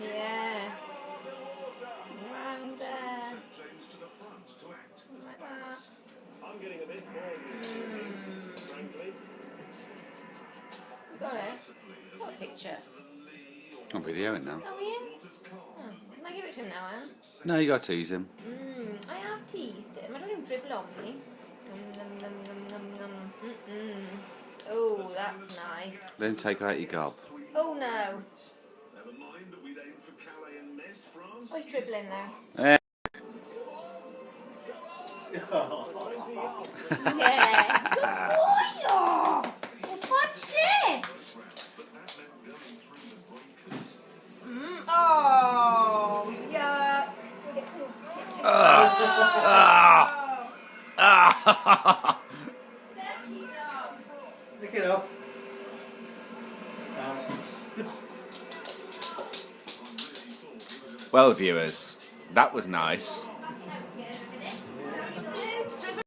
Yeah. Around there. Like that. I'm getting a bit bored, frankly. You got it? What picture? I'm videoing now. Oh, you? Oh, can I give it to him now, Anne? No, you got to tease him. I have teased him. I don't even dribble on me. Oh, that's nice. Then take out your gob. Oh, no. Oh, he's dribbling now. Eh. Yeah. Good boy, oh. Watch it. Oh, yeah. We'll get some pictures. Dirty dog. Pick it up. Well, viewers, that was nice.